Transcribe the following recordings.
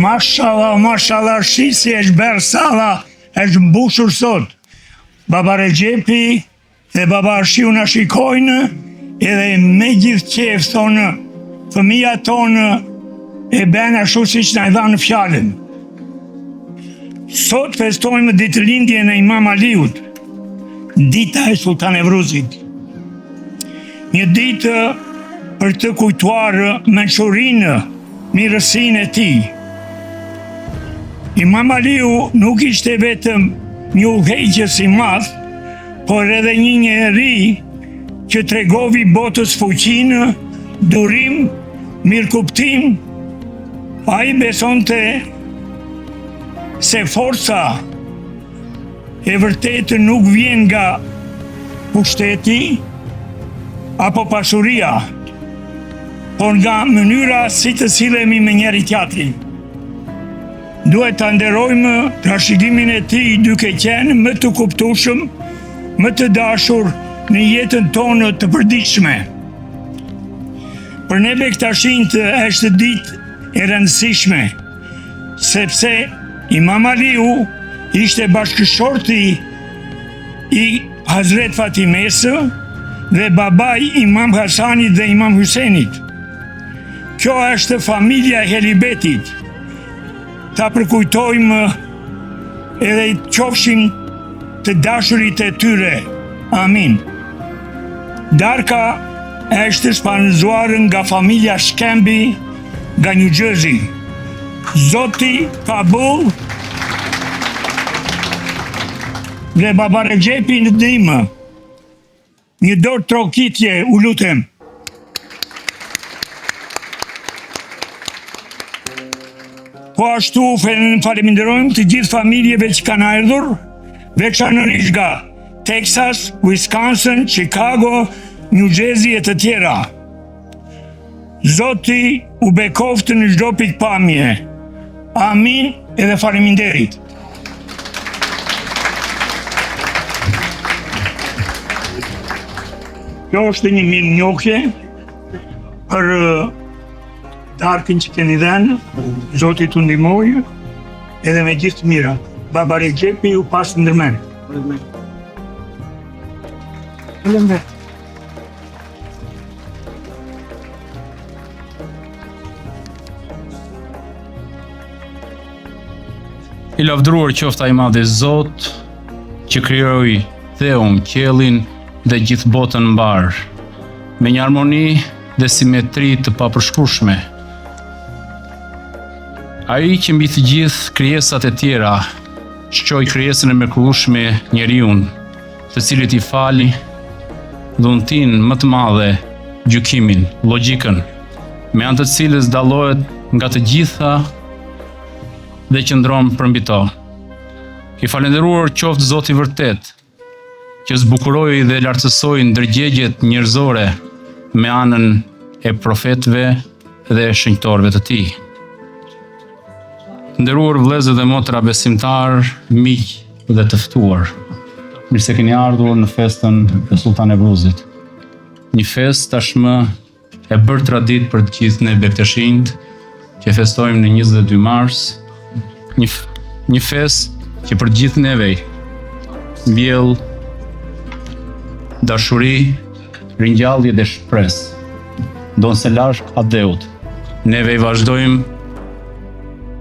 Mashallah, shisi është berë sala, është mbushur sot. Baba Regjepi dhe baba Arshiu na shikojnë edhe me gjithë qef thonë, fëmija tonë e bën ashtu siç na e dhanë fjalën. Sot festojmë ditëlindjen e Imam Aliut, dita e Sultan Evruzit. Një ditë për të kujtuar mençurinë, mirësinë e tij. Imam Aliu nuk ishte vetëm një udhëheqës i madh, por edhe një njeri që tregovi botës fuqinë, durim, mirëkuptim. Ai besonte se forca e vërtetë nuk vjen nga pushteti apo pasuria, por nga mënyra si të silemi me njëri tjetrin. Duhet të nderojmë trashëgimin e tij duke qenë më të kuptueshëm, më të dashur në jetën tonë të përditshme. Për neve këta shinjtë është ditë e rëndësishme, sepse Imam Aliu ishte bashkëshorti i Hazret Fatimesë dhe babai Imam Hasanit dhe Imam Husenit. Kjo është familja e Helibetit. Ta përkujtojmë edhe i qofshim të dashurit e tyre. Amin. Darka është spanzuar nga familja Shkembi nga New Jersey. Zoti Kabul dhe baba Regjepi në ndihmë. Një dorë trokitje, u lutem. Po ashtu faleminderojmë të gjithë familjeve që kanë ardhur, veçanërisht nga Texas, Wisconsin, Chicago, New Jersey e të tjera. Zoti u bekoftë në çdo pikpamje. Amin edhe faleminderit. Kjo është një mirënjohje për darkën që keni dhënë, Zoti t'u ndihmojë edhe me gjithë të mira. Baba Regjepi ju pas ndërmend. I lavdëruar qoftë ai madhi Zot që krijoi theun, qiellin dhe gjithë botën mbar, me një harmoni dhe simetri të papërshkrueshme. Ai që mbi të gjithë krijesat e tjera shqoi krijesën e mrekullueshme njeriun, të cilit i fali dhuntin më të madhe, gjykimin, logjikën, me anë të cilës dallohet nga të gjitha dhe qëndron përmbi to. I falendëruar qoftë Zoti vërtet, që zbukuroi dhe lartësoi ndërgjegjet njerëzore me anën e profetëve dhe shenjtorëve të tij. Nderuar vëllezër dhe motra besimtar, miq dhe të ftuar, mirë se keni ardhur në festën e Sultan Evruzit. Një festë tashmë e bërë tradit për të gjithë ne bekteshinjt që festojmë në 22 mars, një festë që për gjithë neve mbjell dashuri, ringjallje dhe shpresë. Donë se lashk adeut, neve i vazhdojmë,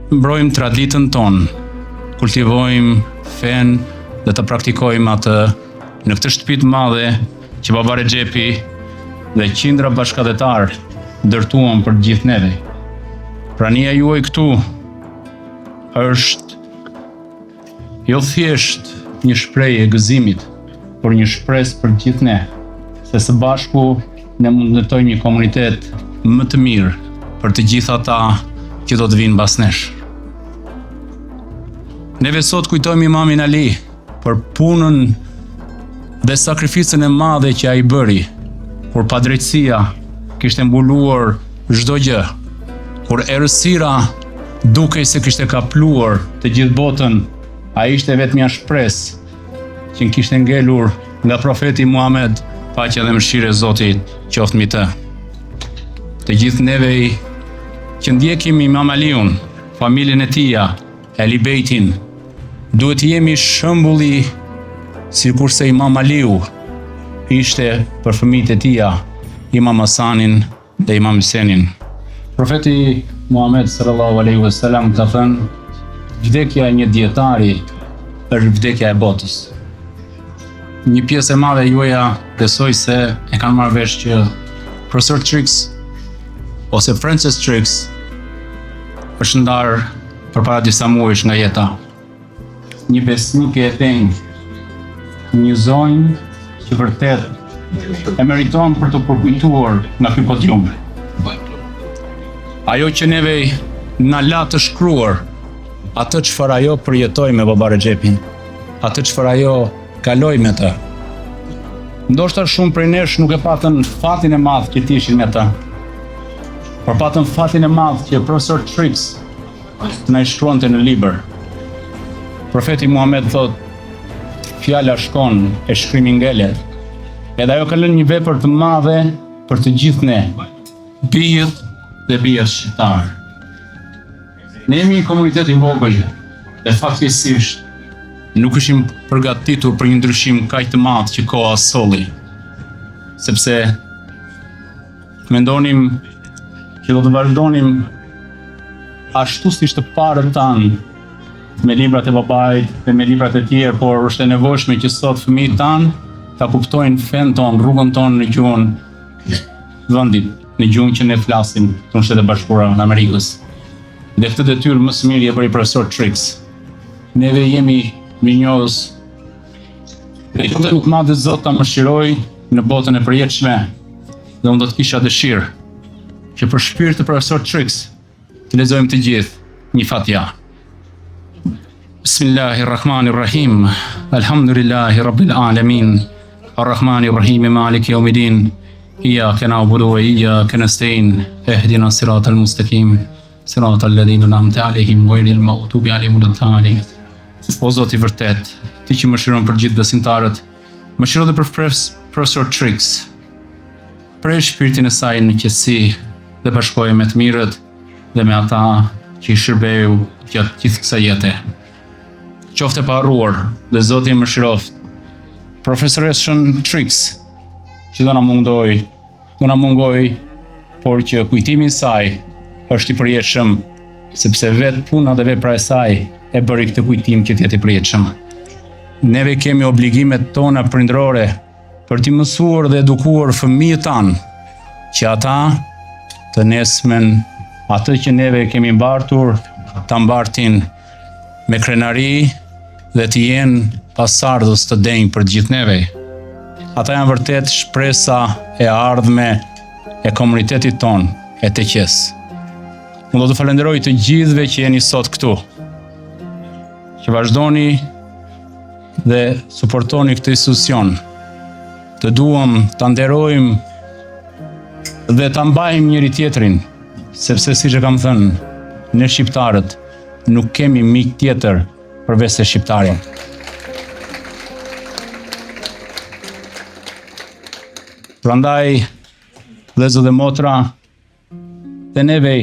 mbrojmë traditën tonë, kultivojmë fen dhe të praktikojmë atë në këtë shtëpi të madhe që baba Regjepi dhe qindra bashkëdhetar ndërtuan për gjithë neve. Prania juaj këtu është jo thjesht një shprehje e gëzimit, por një shpresë për gjithë ne, se së bashku ne mund të ndërtojmë një komunitet më të mirë për të gjithë ata që do të vinë pas nesh. Neve sot kujtojmë Imamin Ali për punën dhe sakrificën e madhe që ai bëri, kur padrejtësia kishte mbuluar çdo gjë, kur errësira dukej se kishte kapluar të gjithë botën, ai ishte vetmja shpresë që kishte ngelur nga profeti Muhammed, paqja dhe mëshira e Zotit qoftë mbi të. Të gjithë neve që ndjekim Imam Aliun, familjen e tia, Ehli Bejtin. Duhet jemi shembulli si kurse Imam Aliu ishte për fëmijët e tia, Imam Hasanin dhe Imam Huseinin. Profeti Muhammed sallallahu alaihi wasallam ka thënë, vdekja e një dietari është vdekja e botës. Një pjesë e madhe juaja besoj se e kanë marrë vesh që Profesor Trix ose Francis Trix është ndarë përpara disa muajsh nga jeta. Një besnike e thënë, një zonjë që vërtet e meriton për të përkujtuar nga ky podium. Ajo që neve na la të shkruar atë çfarë ajo përjetoi me Baba Rexhepin, atë çfarë ajo kaloi me të. Ndoshta shumë prej nesh nuk e patën fatin e madh që t'ishin me të, por patën fatin e madh që Profesor Trix të na shkruante në libër. Profeti Muhammed thot, fjala shkon e shkrimi ngelet. Edhe ajo ka lënë një vepër të madhe për të gjithë ne, bijët dhe bijës shqiptar. Ne jemi një komunitet i vogël dhe faktikisht nuk ishim përgatitur për një ndryshim kaq të madh që koha solli, sepse mendonim që do të vazhdonim ashtu siç të parët tanë, me librat e babait dhe me librat e tjerë, por është e nevojshme që sot fëmijët tanë ta kuptojnë fen ton, rrugën tonë në gjuhën vendit, në gjuhën që ne flasim në Shtetet e Bashkuara të Amerikës. Dhe këtë detyrë më së miri e bëri Profesor Trix. Neve jemi mirënjohës dhe këtë nuk madhe Zot ta mëshiroj në botën e përjetshme, dhe unë do të kisha dëshirë që për shpirt të Profesor Trix të lexojmë të gjithë një Fatiha. Bismillahirrahmanirrahim. Alhamdulillahi rabbil alamin. Arrahmanirrahim. Maliki yawmiddin. Iyyaka na'budu wa iyyaka nasta'in. Ihdina siratal mustaqim. Siratal ladzina an'amta 'alaihim ghayril maghdubi 'alaihim waladdallin. O Zoti i vërtet, ti që mëshiron për gjithë besimtarët, mëshiro dhe për Profesor Trix. Prej shpirtin e saj në qetësi dhe bashkoje me të mirët dhe me ata që i shërbeu gjatë gjithë kësaj jete. Qofte pa harruar dhe Zoti e mëshiroft Profesoreshën Trix, që do na mungoj, por që kujtimi i saj është i përjetshëm, sepse vetë puna dhe vepra e saj e bëri këtë kujtim që t'jetë i përjetshëm. Neve kemi obligimet tona prindërore për t'i mësuar dhe edukuar fëmijët tanë, që ata të nesmen atë që neve kemi mbartur, ta mbartin me krenari dhe të jenë pasardhës të denjë për gjithë neve. Ata janë vërtet shpresa e ardhme e komunitetit ton e të qes. Unë do të falenderoj të gjithëve që jeni sot këtu, që vazhdoni dhe suportoni këtë institucion. Të duam të nderojmë dhe të mbajmë njëri tjetrin, sepse siç e kam thënë, ne shqiptarët nuk kemi mik tjetër përveç se shqiptarin. Prandaj, vëllezër dhe motra, dhe neve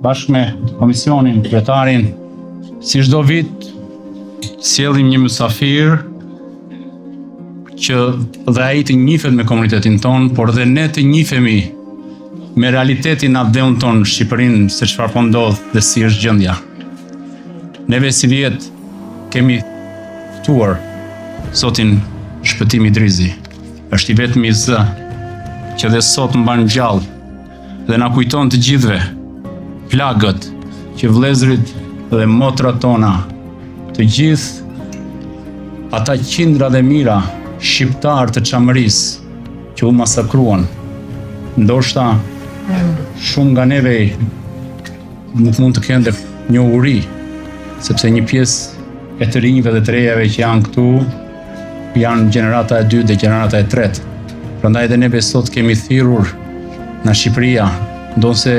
bashkë me komisionin, kryetarin, si çdo vit sjellim një mysafir që dhe ai të njihet me komunitetin ton, por dhe ne të njihemi me realitetin atë ton Shqipërinë, se çfarë po ndodh dhe si është gjendja. Neve si vjet kemi ftuar zotin Shpëtim Idrizi. Është i vetmi zë që dhe sot mban gjallë dhe na kujton të gjithëve plagët që vëllezërit dhe motrat tona, të gjithë ata qindra dhe mira shqiptar të Çamërisë që u masakruan. Ndoshta shumë nga neve nuk mund të kenë një uri, sepse një pjesë e të rinjve dhe të rejave që janë këtu janë gjenerata e 2 dhe gjenerata e 3. Prandaj edhe neve sot kemi thirrur në Shqipëria, ndonse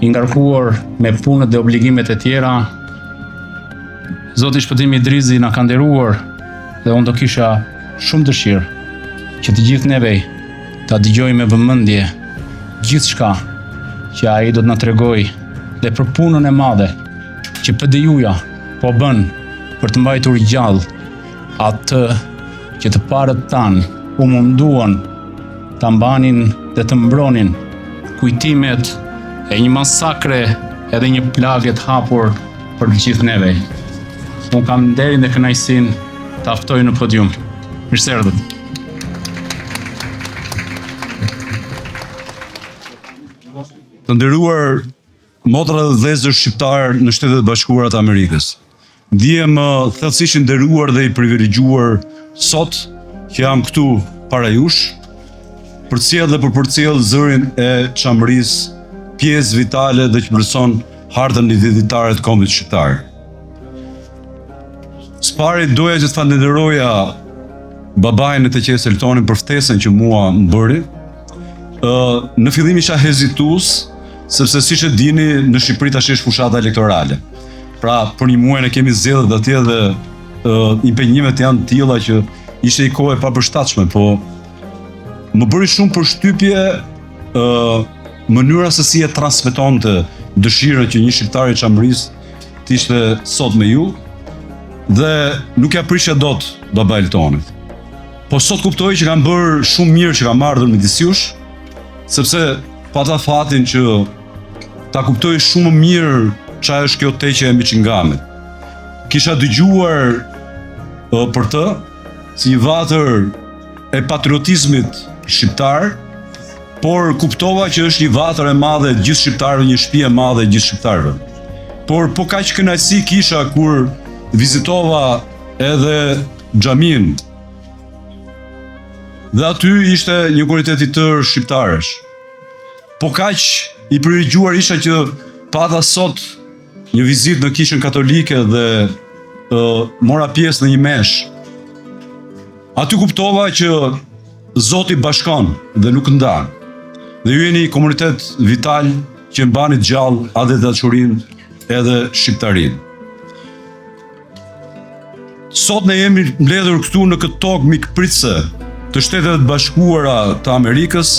i ngarkuar me punët dhe obligimet e tjera, Zoti Shpëtim Idrizi na ka nderuar dhe unë do kisha shumë dëshirë që të gjithë neve ta dëgjojmë me vëmendje gjithçka që ai do të na tregojë dhe për punën e madhe që PDU-ja po bën për të mbajtur gjallë atë që të parët tanë u munduan ta mbanin dhe të mbronin kujtimet e një masakre edhe një plagë të hapur për të gjithë neve. Unë kam nderin dhe kënaqësinë të aftoj në podium. Mirëseardhët. Të nderuar motra dhe vëllezër shqiptar në Shtetet e Bashkuara të Amerikës. Ndihem thellësisht i nderuar dhe i privilegjuar sot që jam këtu para jush për të sjellë dhe për përcjell zërin e çamërisë, pjesë vitale dhe që vlerëson hartën identitare të kombit shqiptar. Së pari doja që të falenderoja babain e të qes Eltonin për ftesën që mua më bëri. Në fillim isha hezitues, sepse siç e dini, në Shqipëri tash është fushata elektorale. Pra, për një muaj ne kemi zgjedhjet atje dhe impenjimet janë të tilla që ishte një kohë e papërshtatshme, po më bëri shumë përshtypje mënyra se si e transmetonte dëshirën që një shqiptar i çamërisë të ishte sot me ju dhe nuk ja prishja dot baba Eltonit. Po sot kuptoj që kam bërë shumë mirë që kam ardhur midis jush, sepse pata fatin që ta kuptoj shumë mirë çfarë është kjo teqe e Michiganit. Kisha dëgjuar për të si një vatër e patriotizmit shqiptar, por kuptova që është një vatër e madhe e gjithë shqiptarëve, një shtëpi e madhe e gjithë shqiptarëve. Por po kaq kënaqësi kisha kur vizitova edhe xhamin. Dhe aty ishte një komunitet i tërë shqiptarësh. Po kaq i privilegjuar isha që pata sot një vizitë në kishën katolike dhe mora pjesë në një mesh. Aty kuptova që Zoti bashkon dhe nuk ndan. Dhe ju jeni komunitet vital që mbani gjallë edhe dashurinë edhe shqiptarinë. Sot ne jemi mbledhur këtu në këtë tokë mikpritëse të Shtetet e Bashkuara të Amerikës,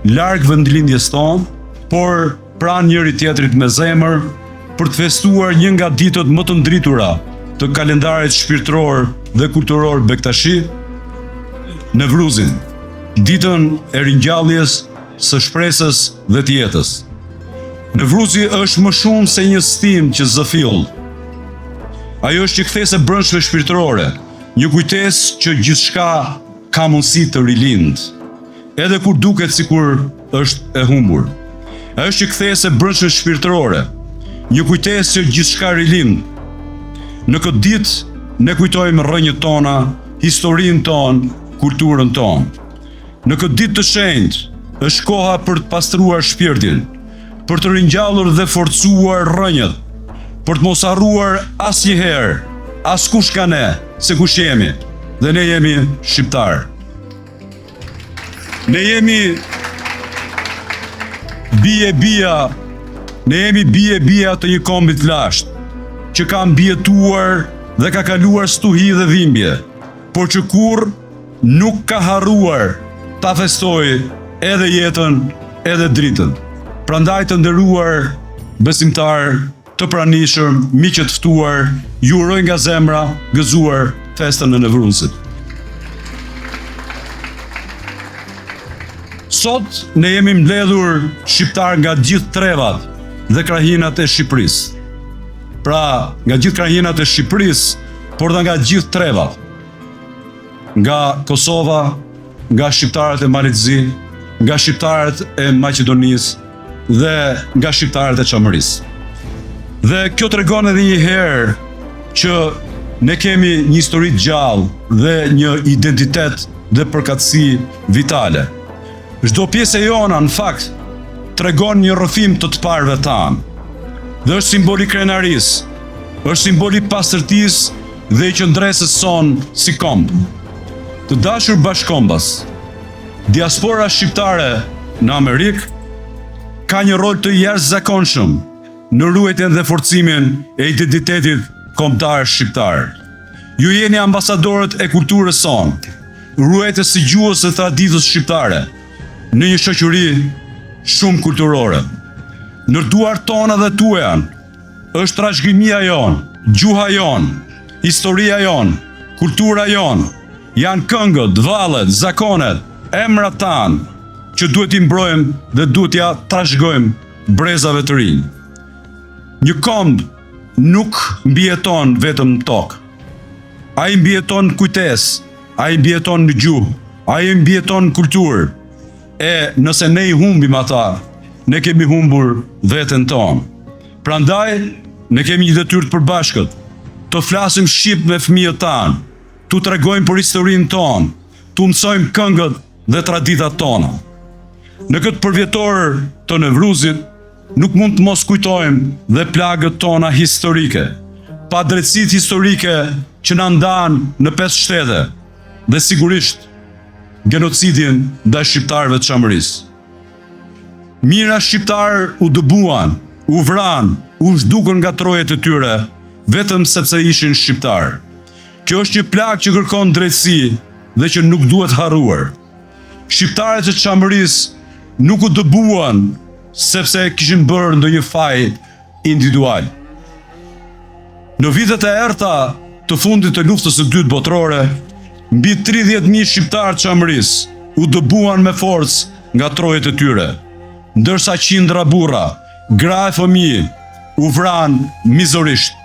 larg vendlindjes tonë, por pranë njëri tjetrit me zemër, për të festuar një nga ditët më të ndritura të kalendarit shpirtëror dhe kulturor bektashi, Nevruzin, ditën e ringjalljes së shpresës dhe të jetës. Nevruzi është më shumë se një stim që zëfill. Ajo është një kthesë e brendshme shpirtërore, një kujtesë që gjithçka ka mundësi të rilind, edhe kur duket sikur është e humbur. Ajo është një kthesë e brendshme shpirtërore, një kujtesë që gjithçka rilind. Në këtë ditë ne kujtojmë rrënjët tona, historinë tonë, kulturën tonë. Në këtë ditë të shenjtë është koha për të pastruar shpirtin, për të ringjallur dhe forcuar rrënjët, për të mos harruar asnjëherë, askush ka ne, se kush jemi, dhe ne jemi shqiptar. Ne jemi bie të një kombi të lashtë, që ka mbijetuar dhe ka kaluar stuhi dhe dhimbje, por që kur nuk ka harruar ta festoj edhe jetën, edhe dritën. Prandaj të nderuar besimtar, të pranishëm, miq të ftuar, ju uroj nga zemra gëzuar festën e Nevruzit. Sot ne jemi mbledhur shqiptar nga gjithë trevat dhe krahinat e Shqipërisë. Pra, nga gjithë krahinat e Shqipërisë, por dhe nga gjithë trevat. Nga Kosova, nga shqiptarët e Malizzi, nga shqiptarët e Maqedonisë dhe nga shqiptarët e Çamërisë. Dhe kjo tregon edhe një herë që ne kemi një histori të gjallë dhe një identitet dhe përkatësi vitale. Çdo pjesë e jona, në fakt, tregon një rrëfim të parëve tanë. Dhe është simboli krenarisë, është simboli pastërtisë dhe i qëndresës sonë si kombë. Të dashur bashkombas, diaspora shqiptare në Amerikë ka një rol të jashtëzakonshëm në ruajtjen dhe forcimin e identitetit kombëtar shqiptar. Ju jeni ambasadorët e kulturës sonë, ruajtës së gjuhës së traditës shqiptare në një shoqëri shumë kulturore. në duar tona dhe tuaja, është trashëgimia jon, gjuha jon, historia jon, kultura jon, janë këngët, vallet, zakonet, emrat tanë, që duhet i mbrojmë dhe duhet ja trashëgojmë brezave të rinj. Një komb nuk mbijeton vetëm në tokë. Ai mbijeton në kujtesë, ai mbijeton në gjuhë, ai mbijeton në kulturë. E nëse ne i humbim ata, ne kemi humbur veten tonë. Prandaj, ne kemi një detyrë të përbashkët, të flasim shqip me fëmijët tanë, tu tregojmë për historinë tonë, tu mësojmë këngët dhe traditat tona. Në këtë përvjetor të Nevruzit, nuk mund të mos kujtojmë dhe plagët tona historike, pa drejtësit historike që na ndanë në 5 shtete, dhe sigurisht genocidin ndaj shqiptarëve të Çamërisë. Mira shqiptar u dëbuan, u vran, u zhdukën nga trojet e tyre, vetëm sepse ishin shqiptar. Kjo është një plagë që kërkon drejtësi dhe që nuk duhet harruar. Shqiptarët e Çamërisë nuk u dëbuan sepse kishin bërë ndonjë faj individual. Në vitet e errta të fundit të luftës së dytë botërore, mbi 30.000 shqiptarë të Çamërisë u dëbuan me forcë nga trojet e tyre, ndërsa qindra burra, gra e fëmijë u vran mizorisht.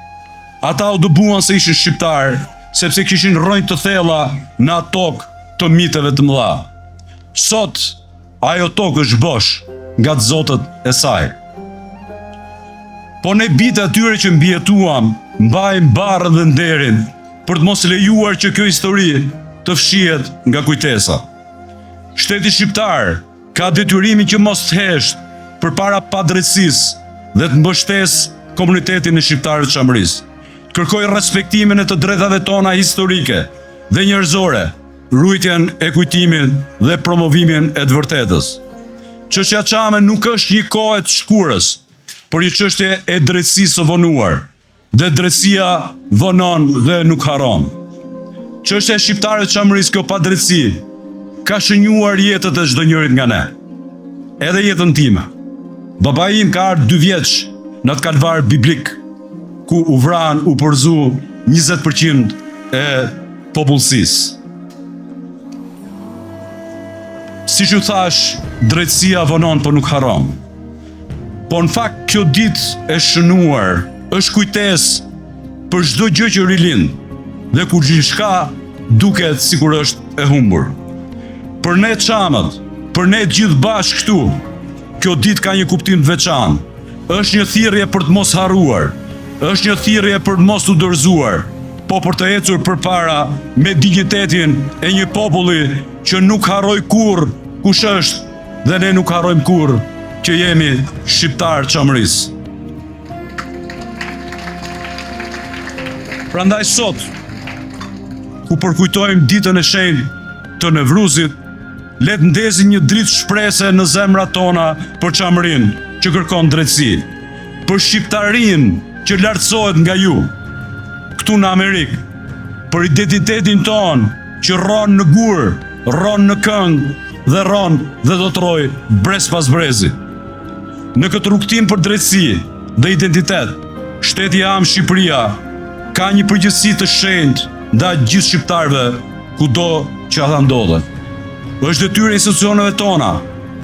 Ata u dëbuan se ishin shqiptarë sepse kishin rrënjë të thella në atë tokë të miteve të mëdha. Sot ajo tokë është bosh nga të zotët e saj. Po ne bitë atyre që mbijetuam, mbajmë barrën dhe nderin për të mos lejuar që kjo histori të fshihet nga kujtesa. Shteti shqiptar ka detyrimin që mos të hesht përpara padrejtësisë dhe të mbështesë komunitetin e shqiptarëve të Çamërisë. Kërkoj respektimin e të drejtave tona historike dhe njerëzore, ruajtjen e kujtimit dhe promovimin e të vërtetës. Çështja Çame nuk është një kohë të shkurës, por një çështje e drejtësisë së vonuar, dhe drejtësia vonon dhe nuk harron. Çështja e shqiptarëve të Çamërisë, kjo padrejtësi, ka shënjuar jetët e çdo njërit nga ne. Edhe jetën time. Babai im ka ardhur 2 vjeç në atë kalvar biblik, ku u vran, u përzu 20% e popullsisë. Si që thash, drejtësia vonon për nuk harron. Po në fakt, kjo ditë e shënuar është kujtesë për çdo gjë që rilind, dhe kur gjithçka duket sikur është e humbur. Për ne çamët, për ne gjithë bashkë këtu, kjo ditë ka një kuptim të veçantë. Është një thirrje për të mos harruar, është një thirrje për të mos u dorëzuar, po për të ecur përpara me dignitetin e një populli që nuk harroi kurrë kush është dhe ne nuk harrojmë kurrë që jemi shqiptar Çamërisë. Prandaj sot, ku përkujtojmë ditën e shenjtë të Nevruzit, le të ndezim një dritë shprese në zemrat tona për Çamërinë që kërkon drejtësi, për shqiptarinë që lartësohet nga ju, këtu në Amerikë, për identitetin ton që rron në gur, rron në këngë dhe rron dhe do të rroj brez pas brezi. Në këtë rrugtim për drejtësi dhe identitet, shteti jam Shqipëria ka një përgjegjësi të shenjtë ndaj gjithë shqiptarëve kudo që ata ndodhen. Është detyrë e institucioneve tona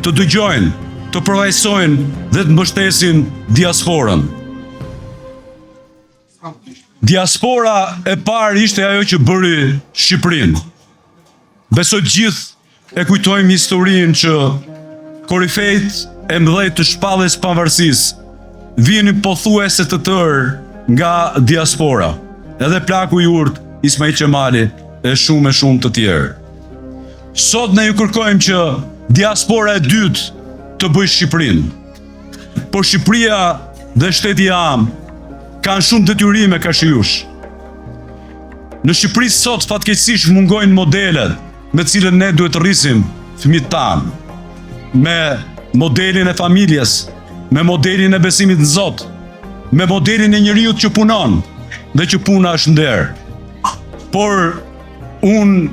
të dëgjojnë, të përvajsojnë dhe të mbështesin diasporën. Diaspora e parë ishte ajo që bëri Shqipërinë. Besoj gjithë e kujtojmë historinë që korifejt e mëdhej të shpalljes pavarësisë vinin pothuajse të tërë nga diaspora, edhe plaku i urtë Ismail Qemali e shumë të tjerë. Sot ne ju kërkojmë që diaspora e dytë të bëjë Shqipërinë. Por Shqipëria dhe shteti jam kanë shumë detyrime ka shijush. Në Shqipëri sot fatkeqësisht mungojnë modelet me të cilën ne duhet të rrisim fëmijët tanë, me modelin e familjes, me modelin e besimit në Zot, me modelin e njeriut që punon dhe që puna është nder. Por unë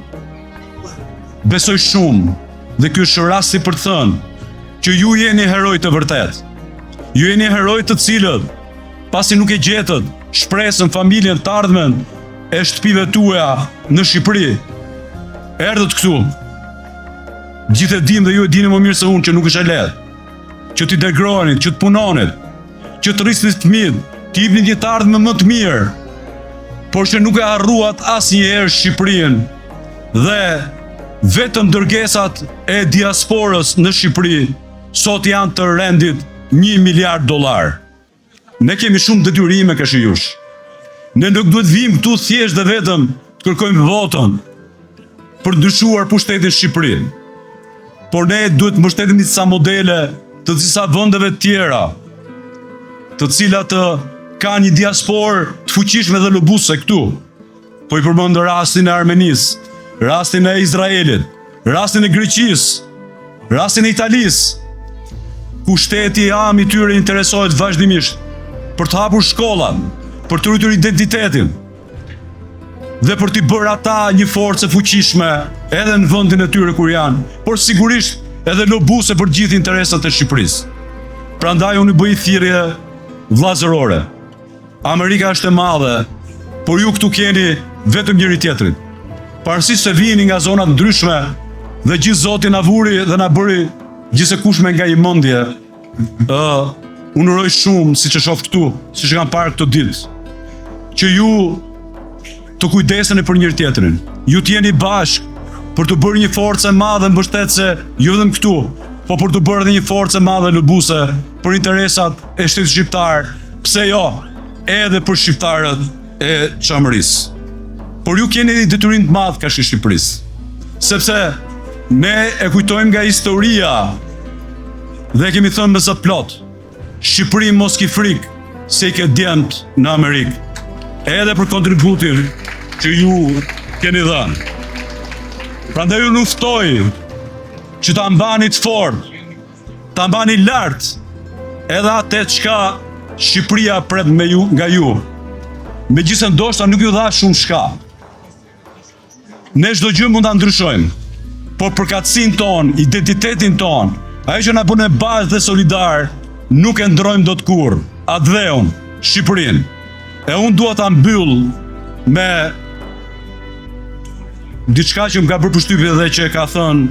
besoj shumë dhe ky është rasti për të thënë që ju jeni heroj të vërtet. Ju jeni heroj të cilët, pasi nuk e gjetët shpresën, familjen, të ardhmen e shtëpive tuaja në Shqipëri, erdhët këtu. Gjithë e dim dhe ju e dini më mirë se unë që nuk është e lehtë, që t'i degrohenit, që t'punonit, që të rrisnit fëmijët, t'i jepni një të ardhme më të mirë, por që nuk e harruat asnjëherë Shqipërinë dhe vetëm dërgesat e diasporës në Shqipëri sot janë të rendit $1 miliard. Ne kemi shumë detyrime kështu jush. Ne nuk duhet vim këtu thjesht dhe vetëm të kërkojmë votën për ndryshuar pushtetin Shqipëri. Por ne duhet mbështetemi disa modele të disa vendeve të tjera, të cilat ka një diasporë të fuqishme dhe lobuse këtu. Po i përmend rastin e Armenisë, rastin e Izraelit, rastin e Greqisë, rastin e Italisë, ku shteti i tyre interesohet vazhdimisht për të hapur shkollat, për të rritur identitetin dhe për t'i bërë ata një forcë e fuqishme edhe në vendin e tyre kur janë, por sigurisht edhe lobuse për gjithë interesat e Shqipërisë. Prandaj unë i bëj thirrje vllazërore. Amerika është e madhe, por ju këtu keni vetëm njëri tjetrin. Pavarësisht se vini nga zona të ndryshme dhe gjithë Zoti na vuri dhe na bëri gjithsekushme nga një mendje, unë uroj shumë, siç e shoh këtu, siç e kam parë këtë ditë, që ju të kujdeseni për njëri tjetrin. Ju të jeni bashkë për të bërë një forcë e madhe mbështetëse, jo vetëm këtu, po për të bërë edhe një forcë e madhe lobuse për interesat e shtetit shqiptar, pse jo, edhe për shqiptarët e Çamërisë. Por ju keni një detyrim të madh ka Shqipërisë, sepse ne e kujtojmë nga historia dhe kemi thënë me sa plot, Shqipëri mos ki frikë se i ke djemt në Amerikë, edhe për kontributin që ju keni dhënë. Prandaj ju luftoj që ta mbani të fortë, ta mbani lart edhe atë çka Shqipëria pret me ju, nga ju. Megjithëse ndoshta nuk ju dha shumë shka. Ne çdo gjë mund ta ndryshojmë, por përkatësinë tonë, identitetin tonë, ajo që na bën e bashkë dhe solidar, nuk e ndrojmë dot kurrë. Atë dhe unë, Shqipërinë. E unë dua ta mbyll me diçka që më ka bërë përshtypje dhe që e ka thënë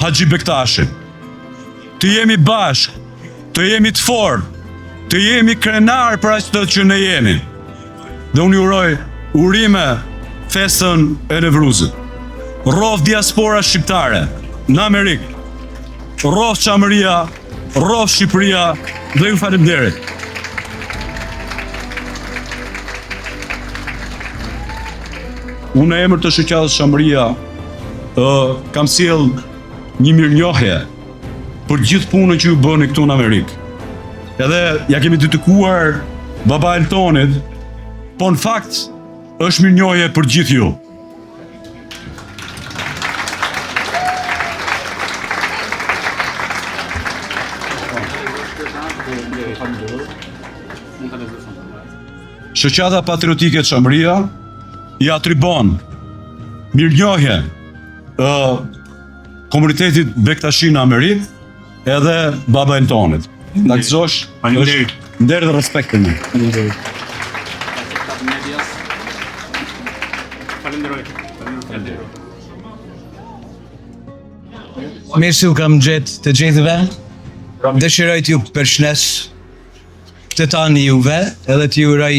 Haxhi Bektashi. Të jemi bashkë, të jemi të fortë, të jemi krenar për atë që ne jemi. Dhe unë ju uroj urime festën e Nevruzit. Rrof diaspora shqiptare në Amerikë, rrof Çamëria, rrof Shqipëria dhe ju faleminderit. Unë në emër të shoqatës Çamëria kam sjell një mirënjohje për gjithë punën që ju bëni këtu në Amerikë. Edhe ja kemi dedikuar Baba Eltonit, po në fakt është mirënjohje për gjithë ju. Shoqata Patriotike Çamëria i atribon mirënjohje komunitetit Bektashi në Amerikë edhe Baba Eltonit. Na gëzosh, nder dhe respektin. Mirë se u kam gjetë të gjithëve. Dëshiroj t'ju përshëndes të tani juve edhe t'ju uroj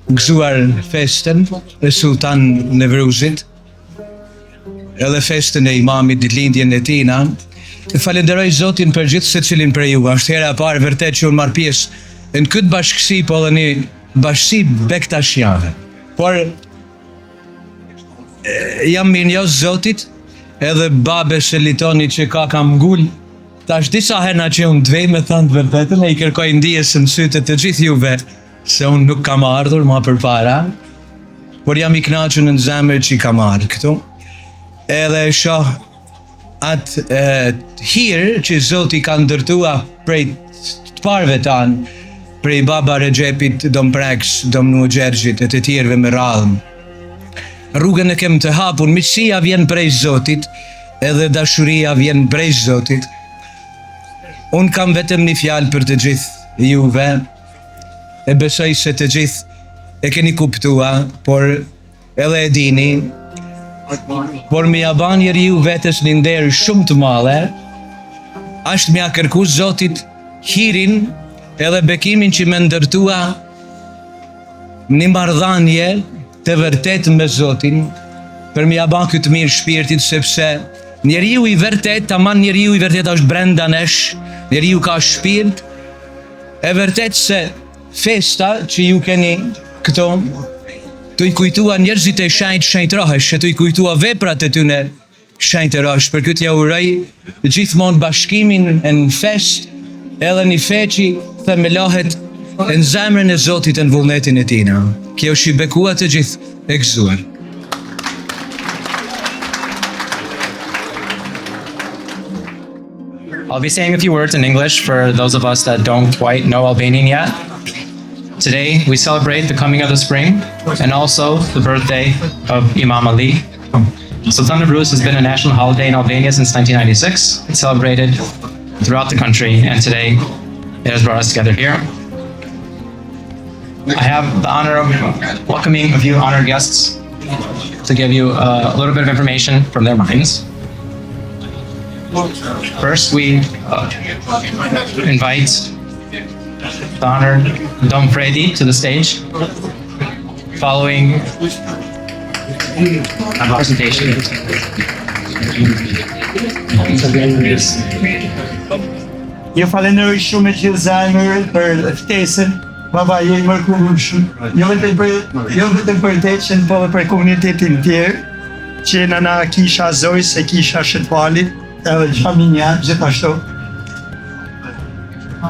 gëzuar festën e Sultan Nevruzit edhe festën e imamit, ditëlindjen e tina. Falenderoj Zotin për gjithë secilin për ju. Është hera e parë vërtet që unë marr pjesë në këtë bashkësi, po edhe një bashkësi bektashiane. Por jam mirënjohës Zotit edhe babes e Litonit që ka kam ngull. Tash disa herë që unë dvej me thënë të vërtetën e i kërkoj ndijes në sytë të gjithë juve se unë nuk kam ardhur ma përpara, por jam i kënaqur në zemër që i kam ardhur këtu. Edhe shoh atë hirë që Zoti ka ndërtua prej të parëve tanë, prej baba Regjepit, dom Preks, dom Nuh Gjergjit e të tjerëve me radhëm. Rrugën e kem të hapur, miqësia vjen prej Zotit, edhe dashuria vjen prej Zotit. Unë kam vetëm një fjalë për të gjithë juve, e besoj se të gjithë e keni kuptua, por edhe e dini, por mi ja ban njeriu vetes një nder shumë të madhe, ashtë mi ja kërku Zotit hirin edhe bekimin që me ndërtua një marrëdhënie të vërtet me Zotin, për mi ja ban këtë mirë shpirtit, sepse njeriu i vërtet, tamam njeriu i vërtet është brenda nesh, njeriu ka shpirt, e vërtet se festa që ju keni këto, të i kujtua njerëzit e shenjtërohesh, të i kujtua veprat e tyne shenjtërohesh, për këtë ja uroj gjithmonë bashkimin e në fest, edhe një fe që themelohet në zemrën e Zotit e në vullnetin e tina. Kjo është i bekua të gjithë e gëzuar. I'll be saying a few words in English for those of us that don't quite know Albanian yet. Today, we celebrate the coming of the spring and also the birthday of Imam Ali. Sultan Bruce has been a national holiday in Albania since 1996. It's celebrated throughout the country, and today it has brought us together here. I have the honor of welcoming a few honored guests to give you a little bit of information from their minds. First, we invite the honored Dom Fredi to the stage, following a presentation. Ju falenderoj shumë me gjithë zemër për ftesën. Baba, je i mërkurshëm. Jo vetëm për teqen, po edhe për komunitetin tjerë, që na kisha Zojs e kisha Shëtfalit, edhe familja gjithashtu.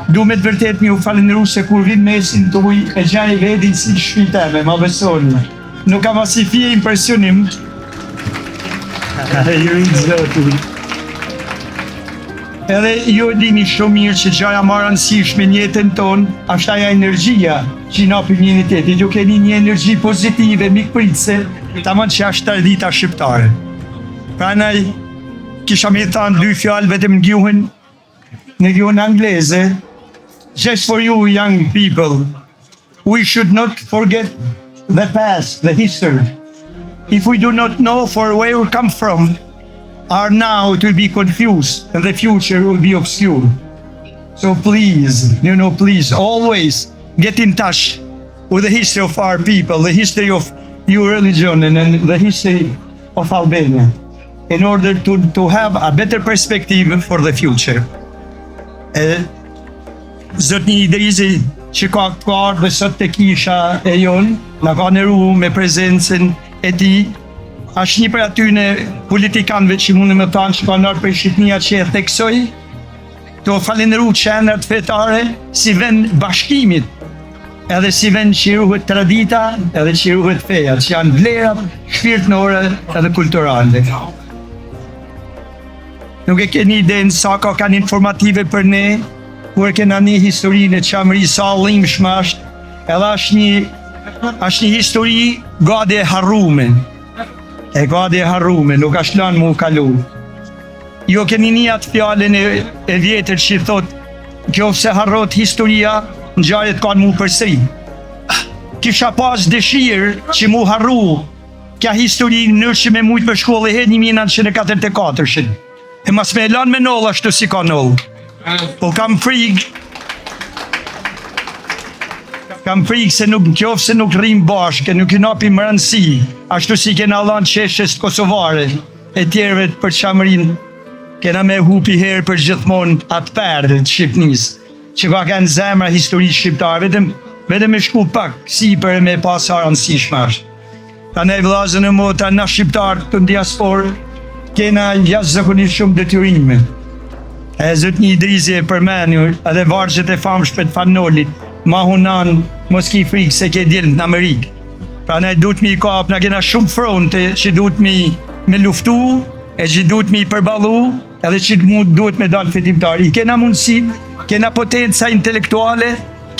Du me të vërtet mi u falenderu se kur vin mesin të uj e gjaj vedin si shpiteme, ma besoni. Nuk kam asi fije impresionim. Ju i zëtu. Edhe ju e dini shumë mirë që gjaja marë rëndësishme në jetën tonë, është aja energjia që i napi njënitetit. Ju keni një energji pozitive, mikpritse, tamam që është të dita shqiptare. Pranaj, kisha me thanë dy fjalë vetëm në gjuhën angleze. Just for you young people, we should not forget the past, the history. If we do not know for where we come from, our now it will be confused and the future will be obscure. So please, please always get in touch with the history of our people, the history of your religion and the history of Albania in order to have a better perspective for the future. Zotni Idrizi që ka ardhur sot te kisha e jon, na ka ndëruar me prezencën e tij. Është një për atyne politikanëve që mundë me thanë që ka nërë për Shqipnia që e theksoj, të falenderu qendrat fetare si vend bashkimit, edhe si vend që ruhet tradita, edhe që ruhet feja, që janë vlerat shpirtënore edhe kulturale. Nuk e keni ide në sa ka kanë informative për ne, kur kena një historinë që amëri sa llimshme është, edhe është një histori gade e harrume. E gade e harrume, nuk është lanë mu kalu. Jo keni një atë fjallën e vjetër që thot, kjo se harrot historia, në gjajet kanë mu përsëri. Kisha pas dëshirë që mu harru kja histori në që me mujtë për shkollë e hedë 1944. E mas me lanë me nollë ashtu si ka nollë. Po kam frikë se nuk qofë se nuk rrim bashkë, nuk i napim rëndësi, ashtu si kena lanë qeshës kosovare e tjerëve për qamërin, kena me hupi herë për gjithmonë atë perë të Shqipnis, që ka kanë zemra histori shqiptare, vetëm e shku pak, si për me pasë rëndësishme është. Ta ne vlazën e mota na shqiptarë të diasporë, kena jasë zakonisht shumë detyrime. E Zotni Idrizi e përmenur, edhe vargjet e famshme të Fanolit, ma hunan mos ki frikë se ke djelë në Amerikë. Pra ne duhet mi kap, na kena shumë fronte që duhet me luftu, e që duhet mi përbalu, edhe që duhet me dalë fetimtari. Kena mundësi, kena potenca intelektuale,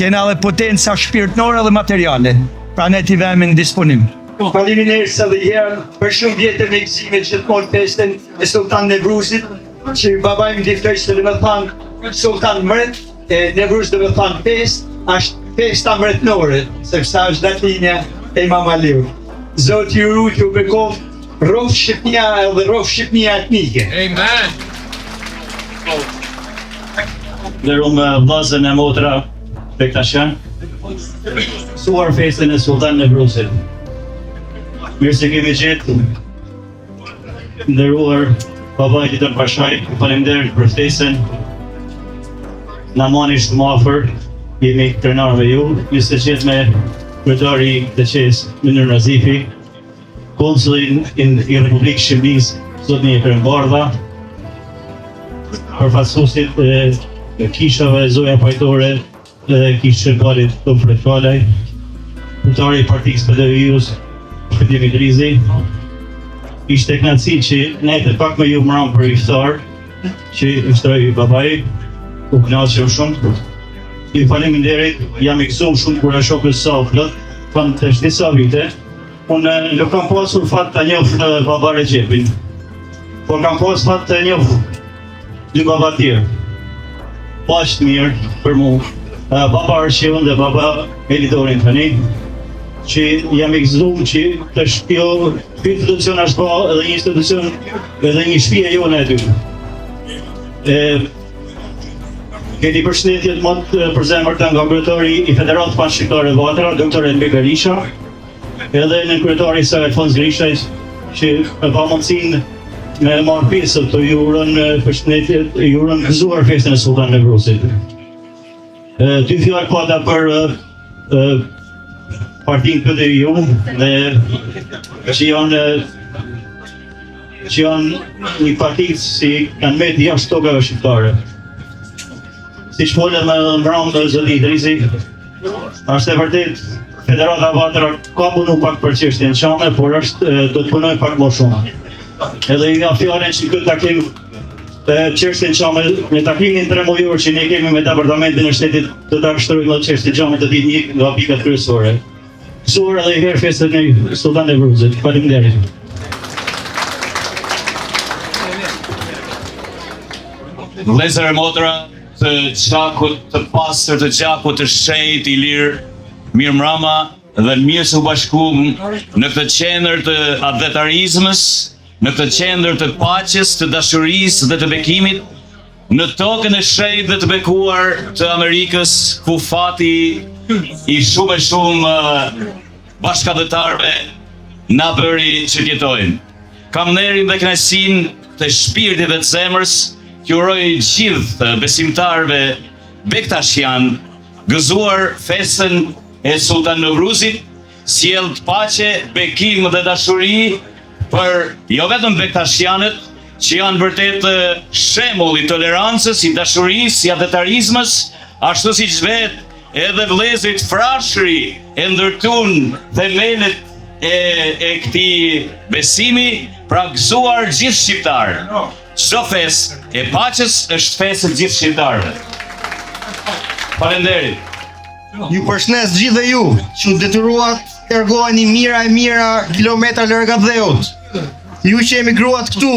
kena dhe potenca shpirtnore dhe materiale. Pra ne t'i vemin disponim. Faleminderit se dhe herë për shumë vjetë me gëzime që të morë festen e Sultan Nebrusit, që babaj më diftoj se dhe me thanë, Sultan Mret, Nevruz dhe me thanë fest, është festa mretnore, sepse është datinja e Imam Aliut. Zoti ju rujt ju bekov rrofë Shqipnia edhe rrofë Shqipnia etnike. Amen. Nderuar vllazën e motra Bektashian, suar festën e Sultan Nevruzit. Mirë se kemi gjetë. Nderuar baba i ditën Pashaj, faleminderit për ftesën. Na mani shumë më afër, jemi krenar me ju, një se qetë me kryetari të qes Mynir Nazifi, konsullin i Republikës Shqipërisë, zotni Krembardha, përfaqësuesit e kishave Zoja Pajtore dhe kishë Shërbalit Tom Fretkalaj, kryetari i Partisë PDI-us, Fedimi Drizi. Ishte kënaqësi që ne të pak me ju mëram për iftar, që iftaroi babai, u kënaqem shumë. Ju faleminderit, jam i gëzuar shumë kur e shoh sa plot, kam të disa vite. Unë nuk kam pasur fat të njoh baba Recepin, por kam pas fat të njoh dy baba tjerë. Pashtë mirë për mu, baba Arqion dhe baba Elidorin tani, që jam i gëzuar që të shpjo, ky institucion është po edhe një institucion, edhe një shtëpi e jone e dy. Keni përshëndetjet më të përzemërta nga kryetari i Federatës Panshqiptare Vatra, Dr. Elbek Berisha, edhe në kryetari i saj Alfons Grishaj, që me pa mundësinë me marrë pjesë të ju urën përshëndetjet, ju urën gëzuar festën e Sultan Nevruzit. Dy fjalë pata për partinë PDI-ju dhe që janë një parti si kanë metë jashtë tokave shqiptare. Si që folët me mbrëmë dhe zoti Drizi, është e vërtet Federata Vatra ka punu pak për çështjen qame, por do të punoj pak më shumë. Edhe nga fjallën që këtë takim çështjen qame, në takimin 3 mujor që ne kemi me Departamentin e Shtetit të ta vështrojmë dhe çështjen qame të ditë një nga pikat kryesore. Gëzuar edhe i herë festën e Sultan Nevruzit. Faleminderit. Vëllezër e motra të gjakut të pastër, të gjakut të shenjtë i lirë, mirë mbrëma dhe mirë se u bashkuam në këtë qendër të adhetarizmës, në këtë qendër të paqes, të dashurisë dhe të bekimit, në tokën e shenjtë dhe të bekuar të Amerikës, ku fati i shumë bashkëdhetarëve na bëri që jetojnë. Kam nderin dhe kënaqësinë të shpirtit dhe të zemrës që uroj gjithë besimtarëve Bektashian gëzuar festën e Sultan Nevruzit, sjell të paqe, bekim dhe dashuri për jo vetëm Bektashianët, që janë vërtet shembull i tolerancës, i dashurisë, i adhetarizmës, ashtu siç vetë edhe vëllezërit Frashëri e ndërtuan themelet e këtij besimi, pra gëzuar gjithë shqiptarë. Çdo festë e paqes është festë e gjithë shqiptarëve. Faleminderit. Ju përshëndes gjithë dhe ju, që detyruat të largoheni mira e mira kilometra larg dheut. Ju që emigruat këtu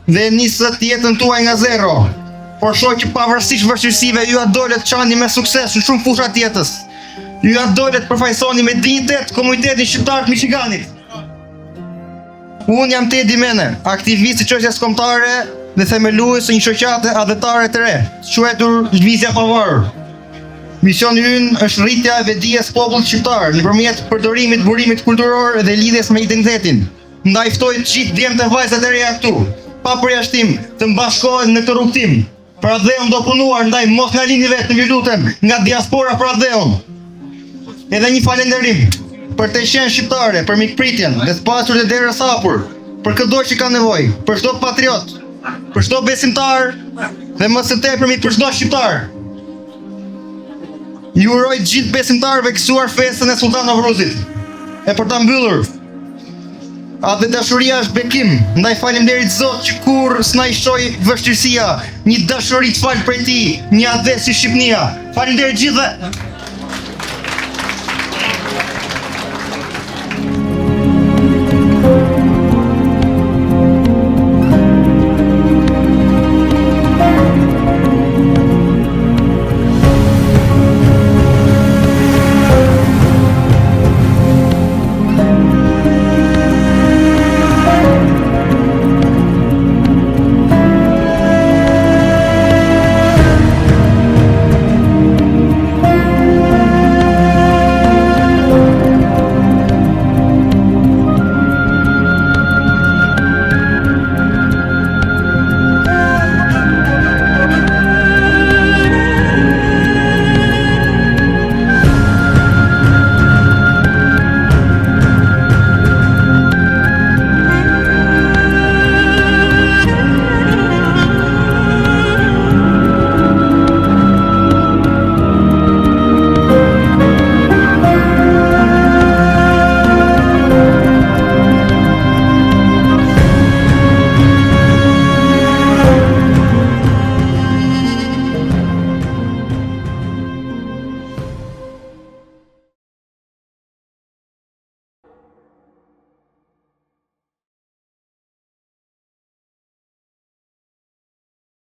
dhe nisët jetën tuaj nga zero, por shoh që pavarësisht vështirësive ju adolet çani me sukses në shumë fusha të jetës. Ju adolet përfaqësoni me dinjitet komunitetin shqiptar të Michiganit. Unë jam Tedi Mene, aktivist i çështjes kombëtare dhe themelues së një shoqate adhetare të re, quajtur Lëvizja Pavarur. Misioni ynë është rritja e vetdijes popullit shqiptar nëpërmjet përdorimit burimit kulturor dhe lidhjes me identitetin. Ndaj ftoj të gjithë djemtë e vajzat e reja këtu, pa përjashtim, të mbashkohen në këtë rrugtim. Për Adheun do punuar, ndaj mos na lini vetë, ju lutem, nga diaspora për Adheun. Edhe një falënderim për të qenë shqiptare, për mikpritjen dhe të pasur të derës hapur, për çdo që ka nevojë, për çdo patriot, për çdo besimtar dhe më së tepërmi për çdo shqiptar. Ju uroj gjithë besimtarëve gëzuar festën e Sultan Nevruzit. E për ta mbyllur, atë dashuria është bekim, ndaj faleminderit Zot që kur s'na i shoj vështirësia, një dashuri të fal prej tij, një adhes si Shqipnia. Faleminderit gjithëve.